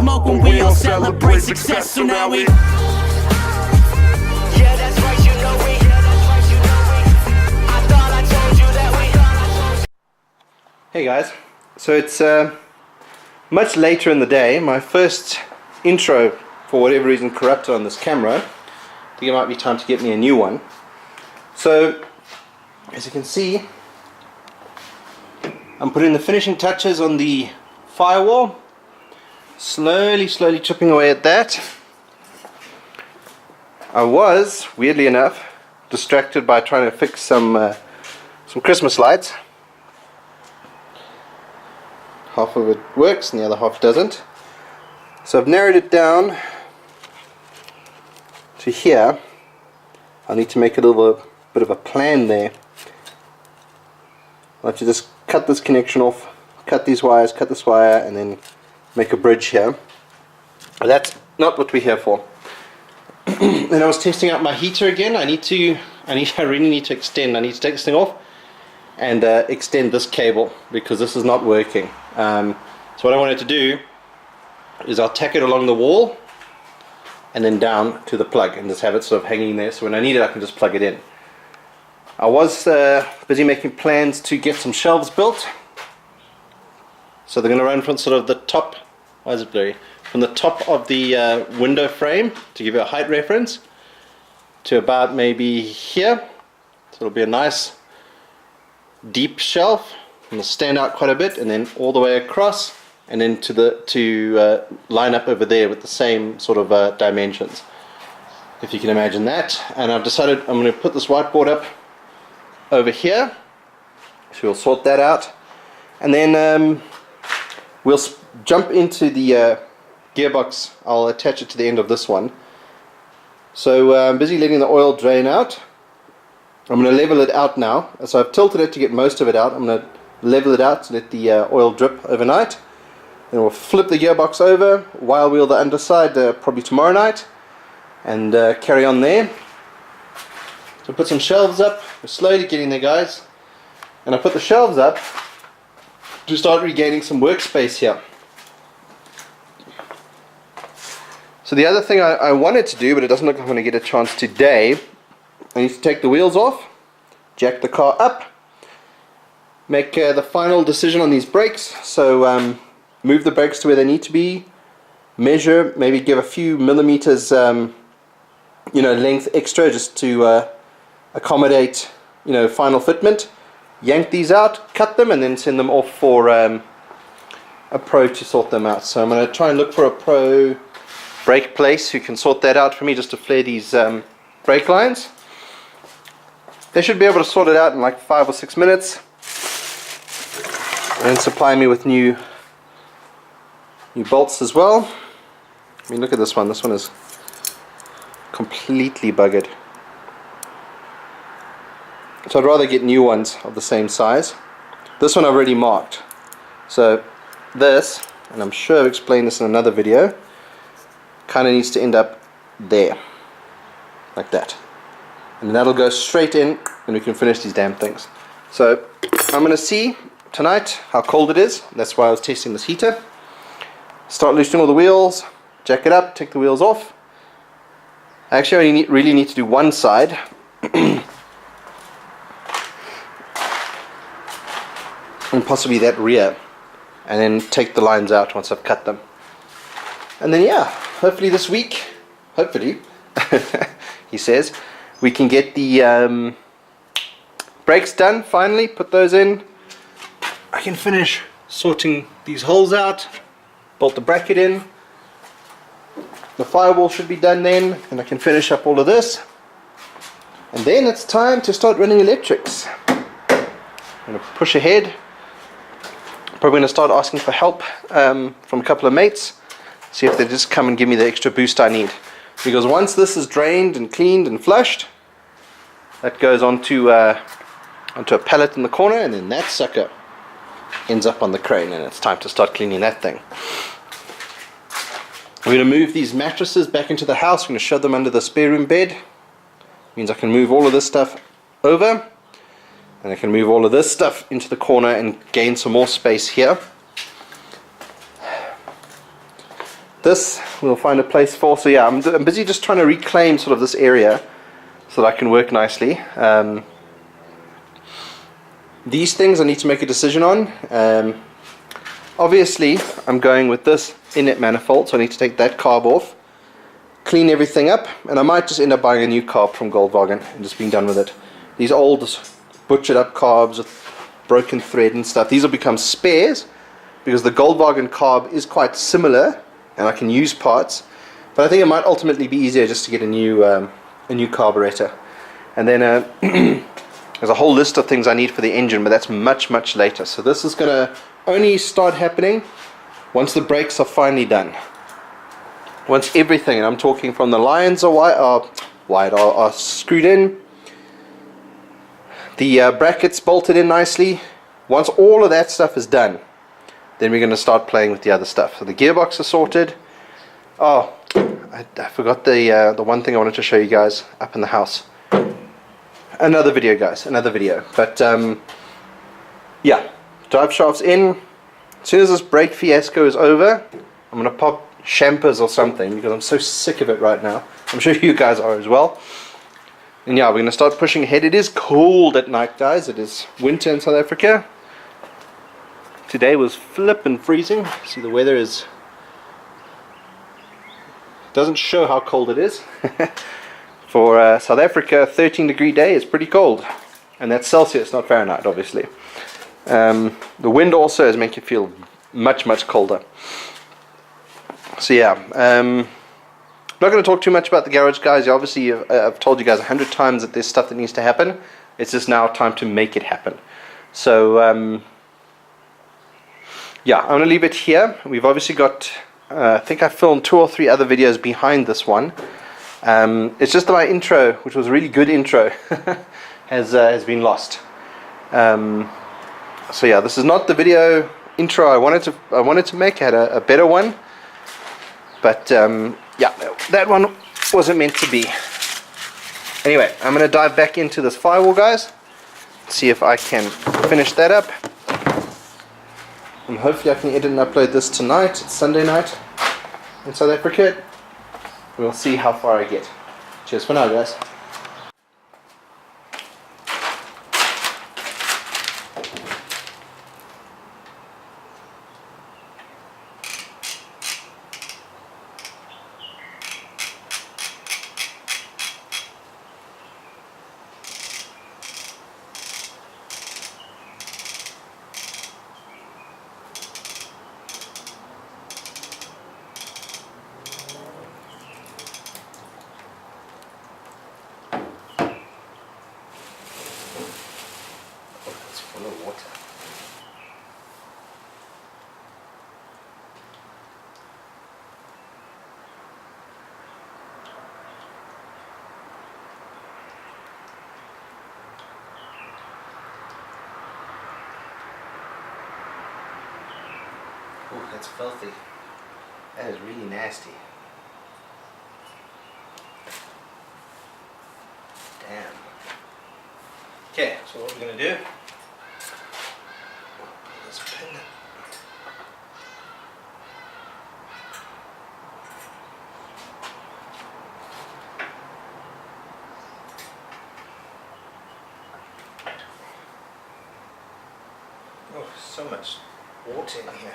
smoke when we all celebrate success. So now we Hey guys, so it's much later in the day. My first intro, for whatever reason, corrupted on this camera. I think it might be time to get me a new one. So, as you can see, I'm putting the finishing touches on the firewall. Slowly chipping away at that. I was, weirdly enough, distracted by trying to fix some Christmas lights. Half of it works and the other half doesn't. So I've narrowed it down to here. I need to make a little bit of a plan there. I'll have to just cut this connection off, cut these wires, cut this wire, and then make a bridge here. But that's not what we're here for. Then I was testing out my heater again. I really need to extend. I need to take this thing off and extend this cable because this is not working. So what I wanted to do is I'll tack it along the wall and then down to the plug and just have it sort of hanging there, so when I need it I can just plug it in. I was busy making plans to get some shelves built, so they're going to run from sort of the top, why is it blurry, from the top of the window frame, to give you a height reference, to about maybe here. So it'll be a nice deep shelf. It'll stand out quite a bit, and then all the way across, and then to line up over there with the same sort of dimensions, if you can imagine that. And I've decided I'm going to put this whiteboard up over here, so we'll sort that out, and then we'll jump into the gearbox. I'll attach it to the end of this one. So I'm busy letting the oil drain out. I'm going to level it out now. So I've tilted it to get most of it out. I'm going to level it out to let the oil drip overnight. Then we'll flip the gearbox over, wire wheel the underside probably tomorrow night, and carry on there. So put some shelves up. We're slowly getting there, guys. And I put the shelves up to start regaining some workspace here. So the other thing I wanted to do, but it doesn't look like I'm going to get a chance today, I need to take the wheels off, jack the car up, make the final decision on these brakes. So move the brakes to where they need to be, measure, maybe give a few millimeters length extra just to accommodate final fitment. Yank these out, cut them, and then send them off for a pro to sort them out. So I'm going to try and look for a pro brake place who can sort that out for me, just to flare these brake lines. They should be able to sort it out in like 5 or 6 minutes, and supply me with new bolts as well. I mean, look at this one. This one is completely buggered. So I'd rather get new ones of the same size. This one I've already marked. So this, and I'm sure I've explained this in another video, kind of needs to end up there, like that. And that'll go straight in, and we can finish these damn things. So I'm going to see tonight how cold it is. That's why I was testing this heater. Start loosening all the wheels, jack it up, take the wheels off. I actually only really need to do one side. And possibly that rear, and then take the lines out once I've cut them. And then yeah, hopefully this week, hopefully, he says, we can get the brakes done finally, put those in. I can finish sorting these holes out, bolt the bracket in. The firewall should be done then, and I can finish up all of this. And then it's time to start running electrics. I'm going to push ahead. Probably going to start asking for help from a couple of mates, see if they just come and give me the extra boost I need. Because once this is drained and cleaned and flushed, that goes onto a pallet in the corner, and then that sucker ends up on the crane, and it's time to start cleaning that thing. We're going to move these mattresses back into the house. We're going to shove them under the spare room bed. Means I can move all of this stuff over, and I can move all of this stuff into the corner and gain some more space here. this we'll find a place for. So yeah, I'm busy just trying to reclaim sort of this area so that I can work nicely. These things I need to make a decision on. Obviously, I'm going with this inlet manifold, so I need to take that carb off, clean everything up, and I might just end up buying a new carb from Goldwagen and just being done with it. These old butchered up carbs with broken thread and stuff, these will become spares because the Goldwagen carb is quite similar and I can use parts, but I think it might ultimately be easier just to get a new carburetor. And then there's a whole list of things I need for the engine, but that's much later. So this is going to only start happening once the brakes are finally done. Once everything, and I'm talking from the lines are screwed in, the brackets bolted in nicely. Once all of that stuff is done, then we're going to start playing with the other stuff. So the gearbox is sorted. Oh, I forgot the one thing I wanted to show you guys up in the house. Another video, guys, another video. But yeah, drive shafts in. As soon as this brake fiasco is over, I'm going to pop champers or something because I'm so sick of it right now. I'm sure you guys are as well. And yeah, we're going to start pushing ahead. It is cold at night, guys. It is winter in South Africa. Today was flippin' freezing. See, the weather doesn't show how cold it is. For South Africa, a 13-degree day is pretty cold. And that's Celsius, not Fahrenheit, obviously. The wind also has made you feel much colder. So yeah, I'm not going to talk too much about the garage, guys. Obviously, I've told you guys 100 times that there's stuff that needs to happen. It's just now time to make it happen. So yeah, I'm going to leave it here. We've obviously got, I think I filmed 2 or 3 other videos behind this one. It's just that my intro, which was a really good intro, has been lost. So yeah, this is not the video intro I wanted to make. I had a better one, but yeah, that one wasn't meant to be. Anyway, I'm going to dive back into this firewall, guys. See if I can finish that up. And hopefully I can edit and upload this tonight. It's Sunday night in South Africa. We'll see how far I get. Cheers for now, guys. Full of water. Oh, that's filthy. That is really nasty. Damn. Okay, so what we're going to do, let's pin it. Oh, so much water in here.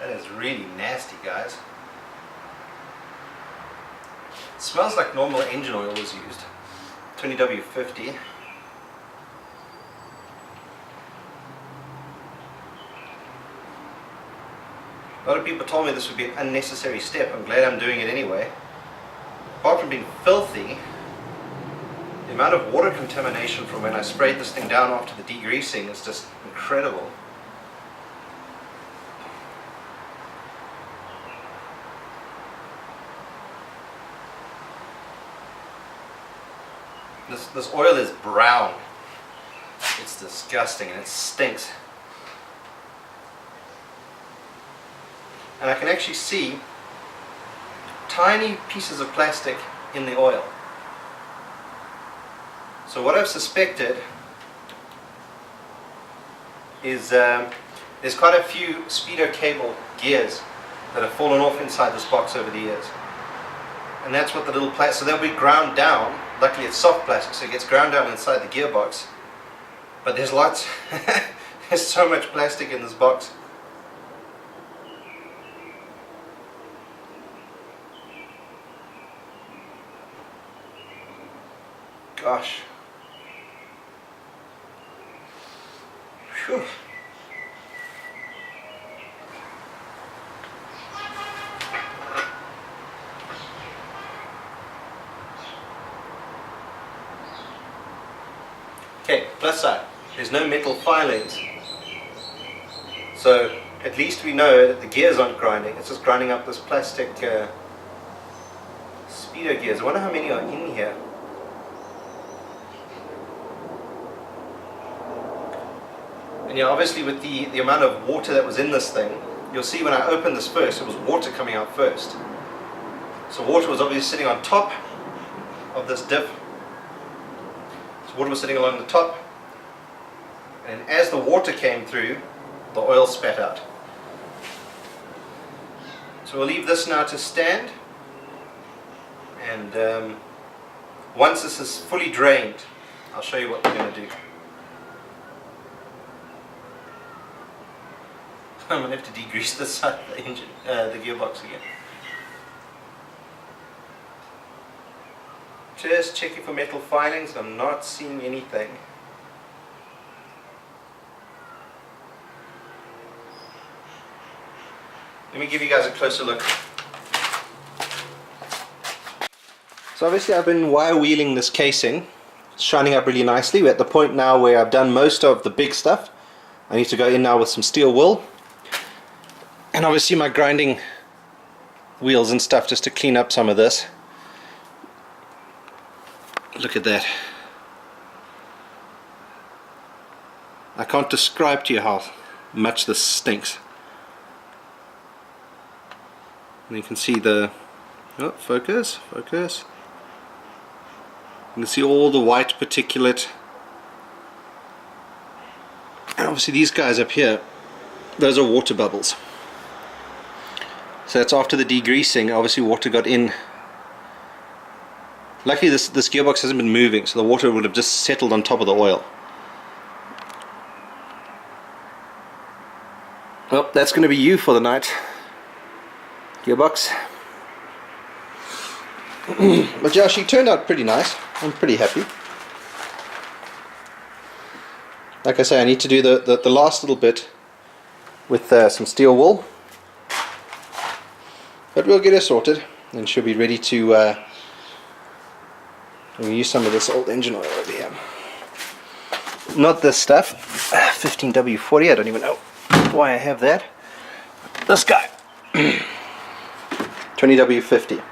That is really nasty, guys. It smells like normal engine oil was used. 20W50. A lot of people told me this would be an unnecessary step. I'm glad I'm doing it anyway. Apart from being filthy, the amount of water contamination from when I sprayed this thing down after the degreasing is just incredible. This oil is brown. It's disgusting and it stinks. And I can actually see tiny pieces of plastic in the oil. So what I've suspected is there's quite a few speedo cable gears that have fallen off inside this box over the years. And that's what the little plastic, so they'll be ground down. Luckily it's soft plastic, so it gets ground down inside the gearbox. But there's lots, there's so much plastic in this box. Gosh. Whew. Okay, plus side, there's no metal filings, so at least we know that the gears aren't grinding, it's just grinding up this plastic speedo gears. I wonder how many are in here. And yeah, obviously with the amount of water that was in this thing, you'll see when I opened this first, it was water coming out first. So water was obviously sitting on top of this diff. Water was sitting along the top, and as the water came through, the oil spat out. So we'll leave this now to stand, and once this is fully drained, I'll show you what we're going to do. I'm going to have to degrease this side of the engine, the gearbox again. Just checking for metal filings. I'm not seeing anything. Let me give you guys a closer look. So obviously I've been wire wheeling this casing. It's shining up really nicely. We're at the point now where I've done most of the big stuff. I need to go in now with some steel wool. And obviously my grinding wheels and stuff just to clean up some of this. Look at that. I can't describe to you how much this stinks. And you can see the, oh, focus. You can see all the white particulate. And obviously these guys up here, those are water bubbles. So that's after the degreasing, obviously water got in. Luckily this gearbox hasn't been moving, so the water would have just settled on top of the oil. Well, that's going to be you for the night, gearbox. But yeah, she turned out pretty nice. I'm pretty happy. Like I say, I need to do the last little bit with some steel wool. But we'll get her sorted and she'll be ready to we'll use some of this old engine oil over here. Not this stuff, 15W40, I don't even know why I have that. This guy, 20W50.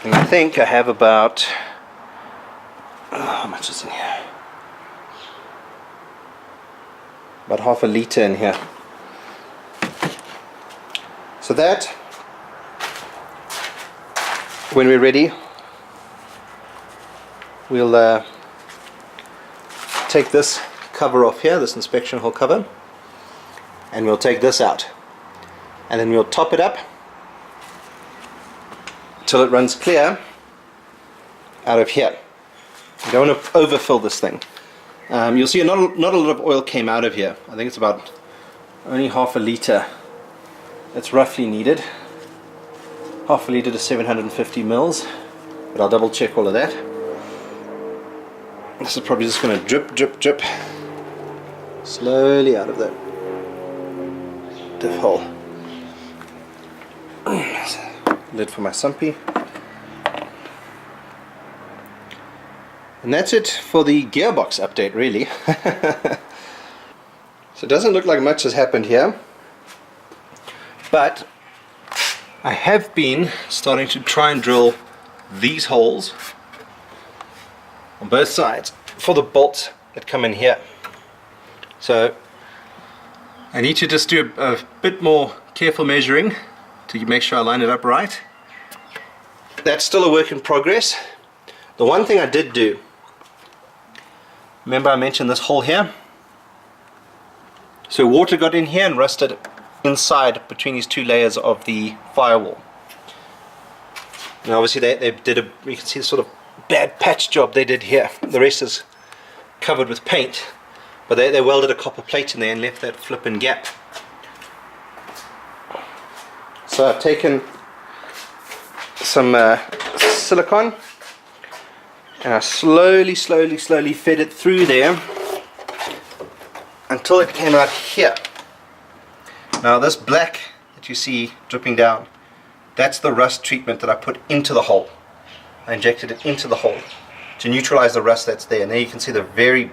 And I think I have about, how much is in here? About half a litre in here. So that, when we're ready, we'll take this cover off here, this inspection hole cover, and we'll take this out, and then we'll top it up till it runs clear out of here. You don't want to overfill this thing. You'll see not a lot of oil came out of here. I think it's about only half a litre that's roughly needed. Half a litre to 750 mils, but I'll double check all of that. This is probably just going to drip, drip, drip slowly out of that diff hole. Lid for my sumpy. And that's it for the gearbox update, really. So it doesn't look like much has happened here, but I have been starting to try and drill these holes on both sides for the bolts that come in here. So I need to just do a bit more careful measuring to make sure I line it up right. That's still a work in progress. The one thing I did do, remember I mentioned this hole here? So water got in here and rusted inside between these two layers of the firewall. Now obviously they did you can see the sort of bad patch job they did here. The rest is covered with paint, but they welded a copper plate in there and left that flippin' gap. So I've taken some silicone and I slowly fed it through there until it came out here. Now this black that you see dripping down, that's the rust treatment that I put into the hole. I injected it into the hole to neutralize the rust that's there, and there you can see the very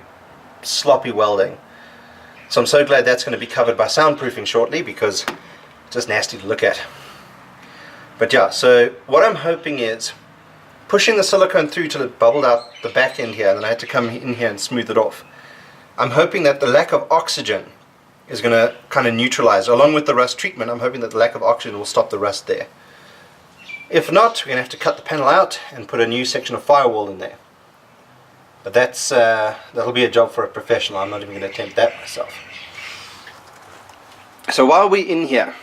sloppy welding. So I'm so glad that's going to be covered by soundproofing shortly, because it's just nasty to look at. But yeah, so what I'm hoping is pushing the silicone through till it bubbled out the back end here, and then I had to come in here and smooth it off. I'm hoping that the lack of oxygen is going to kind of neutralize, along with the rust treatment. I'm hoping that the lack of oxygen will stop the rust there. If not, we're going to have to cut the panel out and put a new section of firewall in there. But that'll be a job for a professional. I'm not even going to attempt that myself. So while we're in here,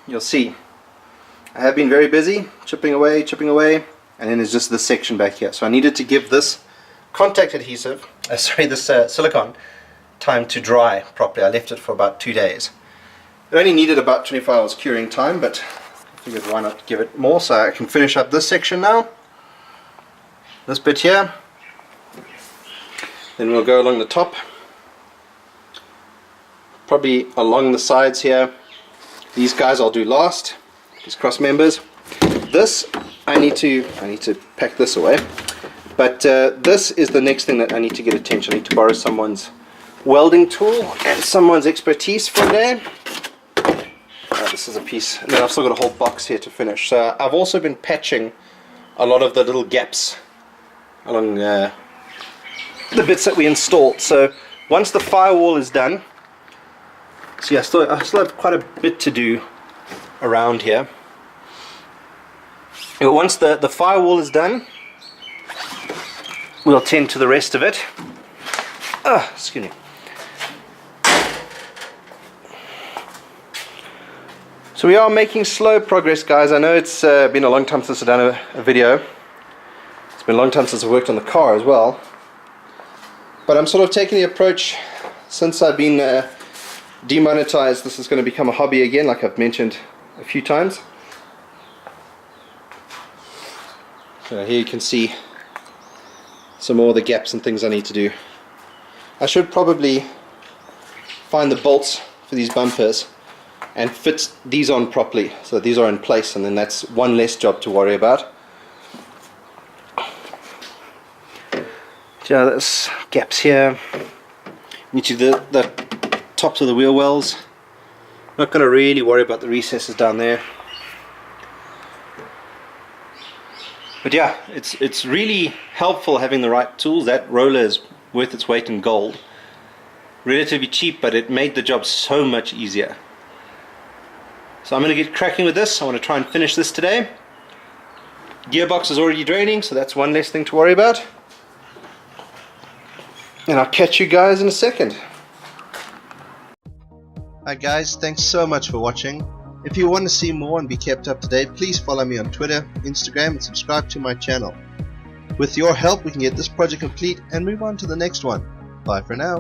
you'll see I have been very busy chipping away, and then there's just this section back here. So I needed to give this contact adhesive, this silicone, time to dry properly. I left it for about 2 days. It only needed about 24 hours curing time, but I figured why not give it more, so I can finish up this section now. This bit here. Then we'll go along the top. Probably along the sides here. These guys I'll do last. These cross members. This I need to pack this away. But this is the next thing that I need to get attention. I need to borrow someone's welding tool and someone's expertise from there. This is a piece, and then I've still got a whole box here to finish. So I've also been patching a lot of the little gaps along the bits that we installed. So once the firewall is done, see, I still have quite a bit to do around here. But once the firewall is done, we'll tend to the rest of it. Excuse me. So we are making slow progress, guys. I know it's been a long time since I've done a video. It's been a long time since I've worked on the car as well. But I'm sort of taking the approach, since I've been demonetized, this is going to become a hobby again, like I've mentioned a few times. So here you can see some more of the gaps and things I need to do. I should probably find the bolts for these bumpers and fit these on properly, so these are in place, and then that's one less job to worry about. Yeah, there's gaps here. Need to do the tops of the wheel wells. Not going to really worry about the recesses down there. But yeah, it's really helpful having the right tools. That roller is worth its weight in gold. Relatively cheap, but it made the job so much easier. So I'm going to get cracking with this. I want to try and finish this today. Gearbox is already draining, so that's one less thing to worry about. And I'll catch you guys in a second. Hi guys, thanks so much for watching. If you want to see more and be kept up to date, please follow me on Twitter, Instagram, and subscribe to my channel. With your help, we can get this project complete and move on to the next one. Bye for now.